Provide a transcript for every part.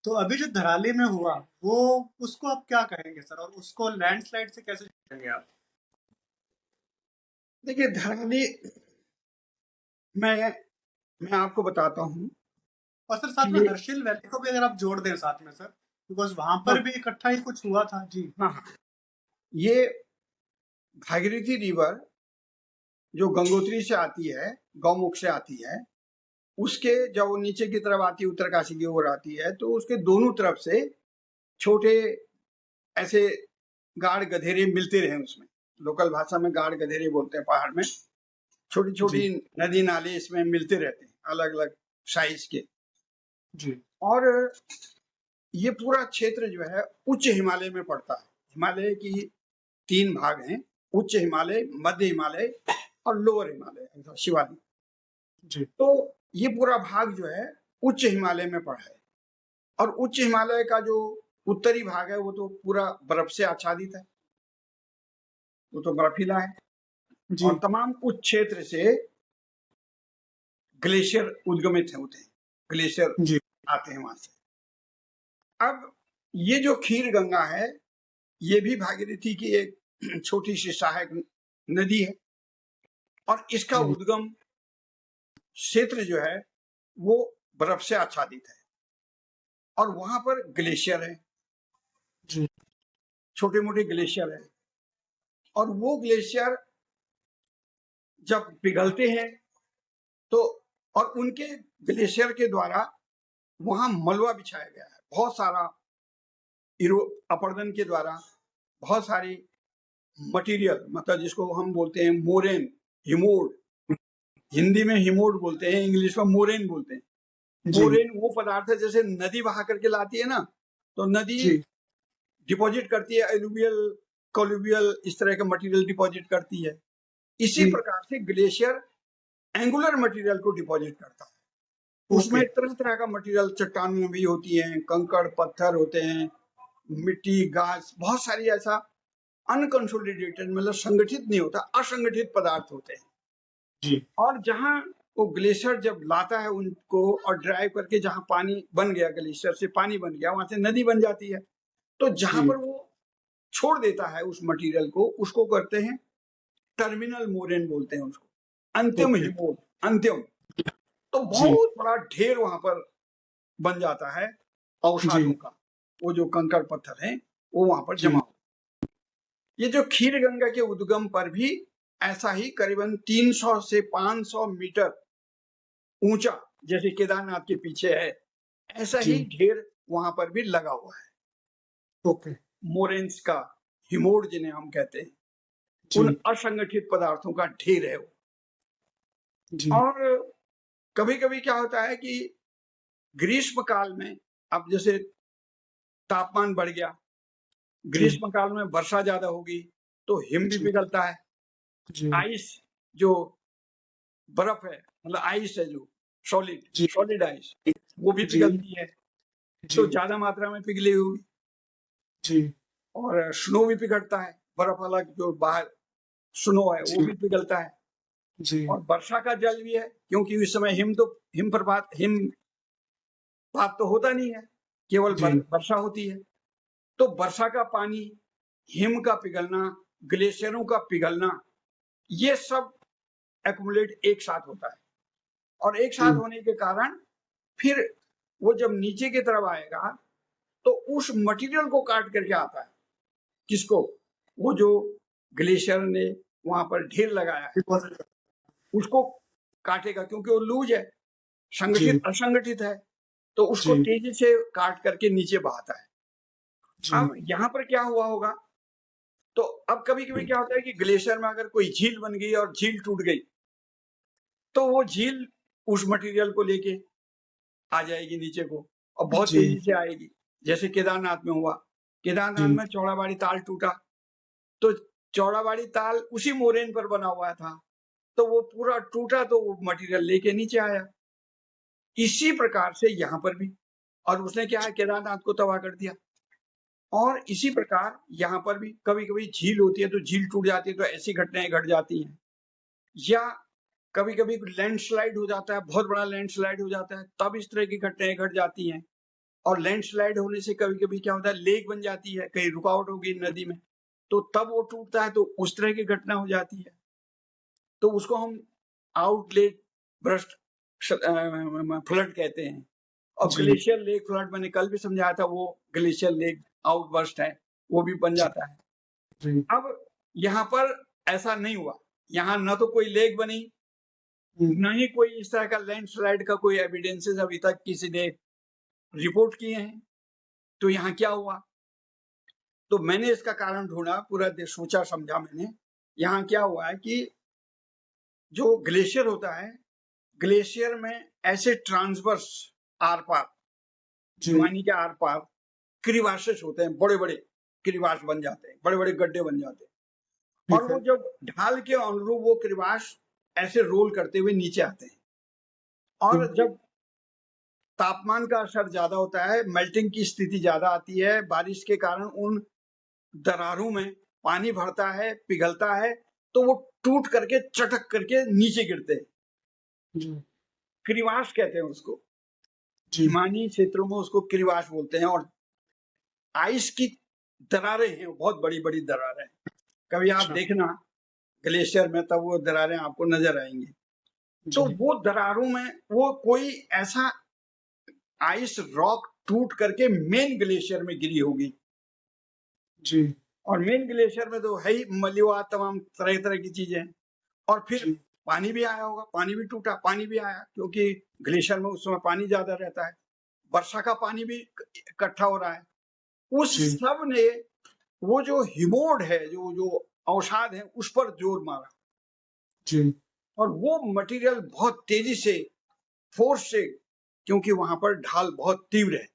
तो अभी जो धराली में हुआ वो उसको आप क्या कहेंगे सर, और उसको लैंडस्लाइड से कैसे जोड़ेंगे आप? देखिए धराली, मैं आपको बताता हूँ और सर कि साथ में ये, हर्षिल वैली को भी अगर आप जोड़ दें साथ में सर, बिकॉज वहां हाँ पर भी इकट्ठा ही कुछ हुआ था जी। हाँ हाँ, ये भागीरथी रिवर जो गंगोत्री से आती है, गौमुख से आती है, उसके जब वो नीचे की तरफ आती है, उत्तरकाशी की ओर आती है, तो उसके दोनों तरफ से छोटे ऐसे गाढ़ गधेरे मिलते रहे उसमें। लोकल भाषा में गाढ़ गधेरे बोलते हैं पहाड़ में। छोटी जी छोटी नदी नाले इसमें मिलते रहते हैं, अलग अलग साइज के। जी और ये पूरा क्षेत्र जो है उच्च हिमालय में पड़ता है। हिमालय की 3 भाग हैं, उच्च हिमालय, मध्य हिमालय और लोअर हिमालय, शिवालिक। जी तो ये पूरा भाग जो है उच्च हिमालय में पड़ा है। और उच्च हिमालय का जो उत्तरी भाग है वो तो पूरा बर्फ से आच्छादित है, वो तो बर्फीला है। जी और तमाम उच्च क्षेत्र से ग्लेशियर उद्गमित होते हैं, ग्लेशियर जी आते हैं वहां से। अब ये जो खीर गंगा है, ये भी भागीरथी की एक छोटी सी सहायक नदी है। और इसका जी उद्गम क्षेत्र जो है वो बर्फ से आच्छादित है। और वहां पर ग्लेशियर है, जी छोटे मोटे ग्लेशियर है। और वो ग्लेशियर जब पिघलते हैं तो, और उनके ग्लेशियर के द्वारा वहां मलबा बिछाया गया है बहुत सारा। अपरदन के द्वारा बहुत सारी मटेरियल, मतलब जिसको हम बोलते हैं मोरेन, हिमोड। हिंदी में हिमोड बोलते हैं, इंग्लिश में मोरेन बोलते हैं। जी मोरेन वो पदार्थ है, जैसे नदी बहा करके लाती है ना, तो नदी जी डिपॉजिट करती है एलुवियल, कोलुवियल, इस तरह का मटेरियल डिपॉजिट करती है। इसी जी प्रकार से ग्लेशियर एंगुलर मटेरियल को डिपॉजिट करता है। उसमें ओके तरह तरह का मटेरियल, चट्टानें भी होती हैं, कंकड़ पत्थर होते हैं, मिट्टी, घास, बहुत सारी ऐसा अनकंसोलिडेटेड, मतलब संगठित नहीं होता, असंगठित पदार्थ होते हैं। जी और जहां वो ग्लेशियर जब लाता है उनको और ड्राइव करके जहां पानी बन गया, ग्लेशियर से पानी बन गया, वहां से नदी बन जाती है। तो जहां जी पर वो छोड़ देता है उस मटेरियल को, उसको करते हैं टर्मिनल मोरेन बोलते हैं उसको, अंतिम ओके हिमोड, अंतिम। तो जी बहुत बड़ा ढेर वहां पर बन जाता है जी अवसादों का। वो जो कंकड़ पत्थर हैं वो वहां पर जमा जी हो। ये जो खीर गंगा के उद्गम पर भी ऐसा ही करीबन 300 से 500 मीटर ऊंचा, जैसे केदारनाथ के पीछे है, ऐसा ही जी ढेर वहां पर भी लगा हुआ है। ओके मोरेन्स का, हिमोड जिन्हें हम कहते हैं, उन जी असंगठित पदार्थों का ढेर है वो। जी और कभी कभी क्या होता है कि ग्रीष्म काल में, अब जैसे तापमान बढ़ गया, जी ग्रीष्म काल में वर्षा ज्यादा होगी, तो हिम भी जी पिघलता है। जी आइस, जो बर्फ है, मतलब आइस है जो सॉलिड, जी सॉलिड आइस, वो भी जी पिघलती है। तो जी ज्यादा मात्रा में पिघली हुई। जी और स्नो भी पिघलता है, बर्फ अलग जो बाहर स्नो है वो जी भी पिघलता है। जी और वर्षा का जल भी है, क्योंकि इस समय हिमपात तो होता नहीं है, केवल जी वर्षा होती है। तो वर्षा का पानी, हिम का पिघलना, ग्लेशियरों का पिघलना, ये सब एक्युमुलेट एक साथ होता है। और एक साथ जी होने के कारण फिर वो जब नीचे की तरफ आएगा तो उस मटेरियल को काट करके आता है। किसको? वो जो ग्लेशियर ने वहां पर ढेर लगाया है उसको काटेगा, क्योंकि वो लूज है, जी संगठित असंगठित है, तो उसको जी तेजी से काट करके नीचे बहाता है। जी अब यहाँ पर क्या हुआ होगा, तो अब कभी कभी क्या होता है कि ग्लेशियर में अगर कोई झील बन गई और झील टूट गई, तो वो झील उस मटेरियल को लेके आ जाएगी नीचे को, और बहुत जी तेजी से आएगी। जैसे केदारनाथ में हुआ, केदारनाथ जी में चौड़ाबाड़ी ताल टूटा, तो चौड़ाबाड़ी ताल उसी मोरेन पर बना हुआ था, तो वो पूरा टूटा तो वो मटेरियल लेके नीचे आया। इसी प्रकार से यहाँ पर भी, और उसने क्या है, केदारनाथ को तबाह कर दिया। और इसी प्रकार यहाँ पर भी कभी कभी झील होती है तो झील टूट जाती है, तो ऐसी घटनाएं घट जाती हैं। या कभी कभी लैंडस्लाइड हो जाता है, बहुत बड़ा लैंडस्लाइड हो जाता है, तब इस तरह की घटनाएं घट जाती हैं। और लैंडस्लाइड होने से कभी-कभी क्या होता है, लेक बन जाती है, कहीं रुकावट हो गई नदी में, तो तब वो टूटता है, तो उस तरह की घटना हो जाती है। तो उसको हम आउटलेट बर्स्ट फ्लड कहते हैं। और जी ग्लेशियर लेक फ्लड मैंने कल भी समझाया था, वो ग्लेशियर लेक आउटबर्स्ट है, वो भी बन जी जाता है। जी अब यहाँ पर ऐसा नहीं हुआ, यहाँ न तो कोई लेक बनी, हम्म, न ही कोई इस तरह का लैंडस्लाइड का कोई एविडेंसेस अभी तक किसी ने रिपोर्ट किए हैं। तो यहाँ क्या हुआ? तो मैंने इसका कारण ढूंढा, पूरा सोचा समझा मैंने। यहाँ क्या हुआ है कि जो ग्लेशियर होता है, ग्लेशियर में ऐसे ट्रांसवर्स आर पार, जी हिमानी के आर पार क्रिवासेस होते हैं, बड़े बड़े क्रिवास बन जाते हैं, बड़े बड़े गड्ढे बन जाते हैं। और ठीक वो है। जब ढाल के अनुरूप वो क्रिवास ऐसे रोल करते हुए नीचे आते हैं। और जी जब तापमान का असर ज्यादा होता है, मेल्टिंग की स्थिति ज्यादा आती है, बारिश के कारण उन दरारों में पानी भरता है, पिघलता है, तो वो टूट करके चटक करके नीचे गिरते हैं। जी क्रिवास कहते हैं उसको, जी हिमानी क्षेत्रों में उसको क्रिवास बोलते हैं। और आइस की दरारें हैं, बहुत बड़ी बड़ी दरारें हैं। कभी आप अच्छा देखना ग्लेशियर में, तब वो दरारें आपको नजर आएंगी। तो जी वो दरारों में वो कोई ऐसा आइस रॉक टूट करके मेन ग्लेशियर में गिरी होगी। जी और मेन ग्लेशियर में तो है ही मलिवा, तमाम तरह तरह की चीजें हैं। और फिर जी पानी भी आया होगा, पानी भी टूटा, पानी भी आया, क्योंकि ग्लेशियर में उस समय पानी ज्यादा रहता है, वर्षा का पानी भी इकट्ठा हो रहा है। उस जी सब ने वो जो हिमोड है, जो जो अवसाद है, उस पर जोर मारा। जी और वो मटेरियल बहुत तेजी से, फोर्स से, क्योंकि वहां पर ढाल बहुत तीव्र है,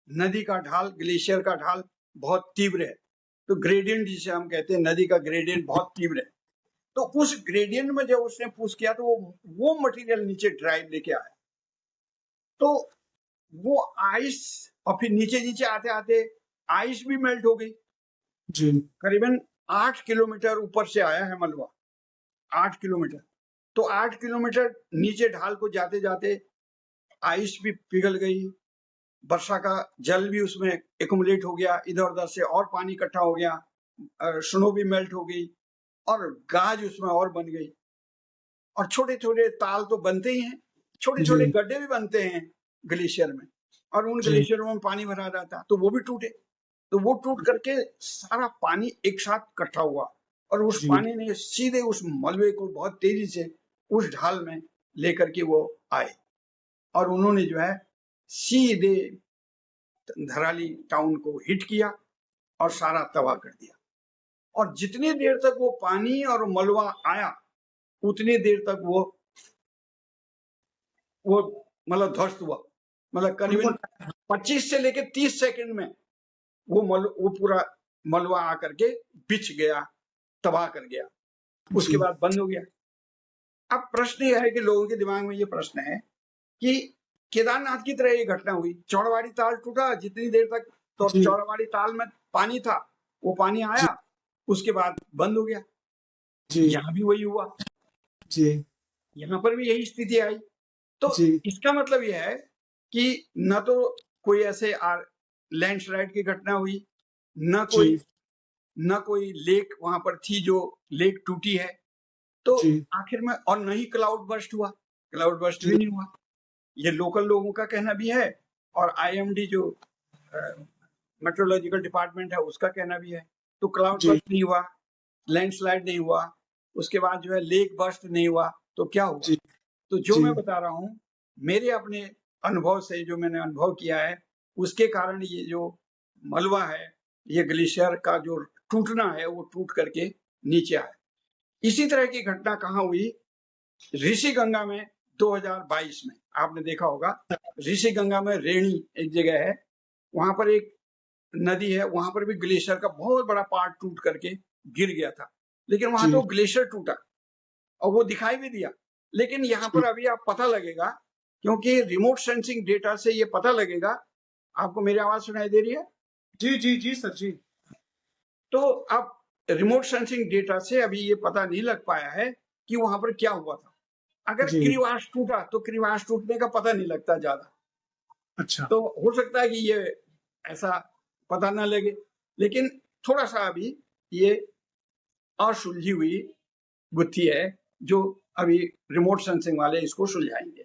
नदी का ढाल, ग्लेशियर का ढाल बहुत तीव्र है। तो ग्रेडियंट जिसे हम कहते हैं, नदी का ग्रेडियंट बहुत तीव्र है। तो उस ग्रेडियंट में जब उसने पुश किया, तो वो मटेरियल नीचे ड्राइव लेके आया। तो वो आइस, और फिर नीचे नीचे आते आते आइस भी मेल्ट हो गई। जी करीबन 8 किलोमीटर ऊपर से आया है मलबा, 8 किलोमीटर। तो 8 किलोमीटर नीचे ढाल को जाते जाते आइस भी पिघल गई, वर्षा का जल भी उसमें एकुमुलेट हो गया, इधर उधर से और पानी इकट्ठा हो गया, स्नो भी मेल्ट हो गई, और गाज उसमें और बन गई। और छोटे छोटे ताल तो बनते ही हैं, छोटे छोटे जी गड्ढे भी बनते हैं ग्लेशियर में, और उन जी ग्लेशियरों में पानी भरा रहता, तो वो भी टूटे। तो वो टूट करके सारा पानी एक साथ इकट्ठा हुआ, और उस जी पानी ने सीधे उस मलबे को बहुत तेजी से उस ढाल में लेकर के वो आए, और उन्होंने जो है सीधे धराली टाउन को हिट किया और सारा तबाह कर दिया। और जितनी देर तक वो पानी और मलबा आया, उतनी देर तक वो मतलब ध्वस्त हुआ। मतलब उनको करीबन 25 से लेके 30 सेकंड में वो पूरा मलबा आकर के बिछ गया, तबाह कर गया। उसके जी बाद बंद हो गया। अब प्रश्न ये है कि लोगों के दिमाग में ये प्रश्न है कि केदारनाथ की तरह ये घटना हुई, चौड़वाड़ी ताल टूटा, जितनी देर तक तो जी चौड़वाड़ी ताल में पानी था, वो पानी जी आया, उसके बाद बंद हो गया। जी यहाँ भी वही हुआ, जी यहाँ पर भी यही स्थिति आई। तो जी इसका मतलब यह है कि न तो कोई ऐसे लैंडस्लाइड की घटना हुई, न कोई जी न कोई लेक वहां पर थी जो लेक टूटी है। तो जी आखिर में, और न ही क्लाउड बर्स्ट हुआ, क्लाउड बर्स्ट भी जी नहीं हुआ। ये लोकल लोगों का कहना भी है, और आईएमडी जो मेट्रोलॉजिकल डिपार्टमेंट है, उसका कहना भी है। तो क्लाउड जी बर्स्ट नहीं हुआ, लैंडस्लाइड नहीं हुआ, उसके बाद जो है लेक बर्स्ट नहीं हुआ, तो क्या हुआ? जी तो जो जी मैं बता रहा हूँ, मेरे अपने अनुभव से जो मैंने अनुभव किया है, उसके कारण ये जो मलबा है, ये ग्लेशियर का जो टूटना है, वो टूट करके नीचे आया। इसी तरह की घटना कहाँ हुई? ऋषिगंगा में 2022 में, आपने देखा होगा। ऋषिगंगा में रेणी एक जगह है, वहां पर एक नदी है, वहां पर भी ग्लेशियर का बहुत बड़ा पार्ट टूट करके गिर गया था। लेकिन वहां तो जी ग्लेशियर टूटा और वो दिखाई भी दिया। लेकिन यहाँ पर अभी आप पता लगेगा, क्योंकि रिमोट सेंसिंग डेटा से ये पता लगेगा। आपको मेरी आवाज सुनाई दे रही है? जी जी जी सर जी तो अब रिमोट सेंसिंग डेटा से अभी ये पता नहीं लग पाया है कि वहां पर क्या हुआ था। अगर जी क्रिवास टूटा तो क्रिवास टूटने का पता नहीं लगता ज्यादा, अच्छा। तो हो सकता है कि ये ऐसा पता ना लगे, लेकिन थोड़ा-सा अभी ये असुलझी हुई गुत्थी है, जो अभी रिमोट सेंसिंग वाले इसको सुलझाएँगे।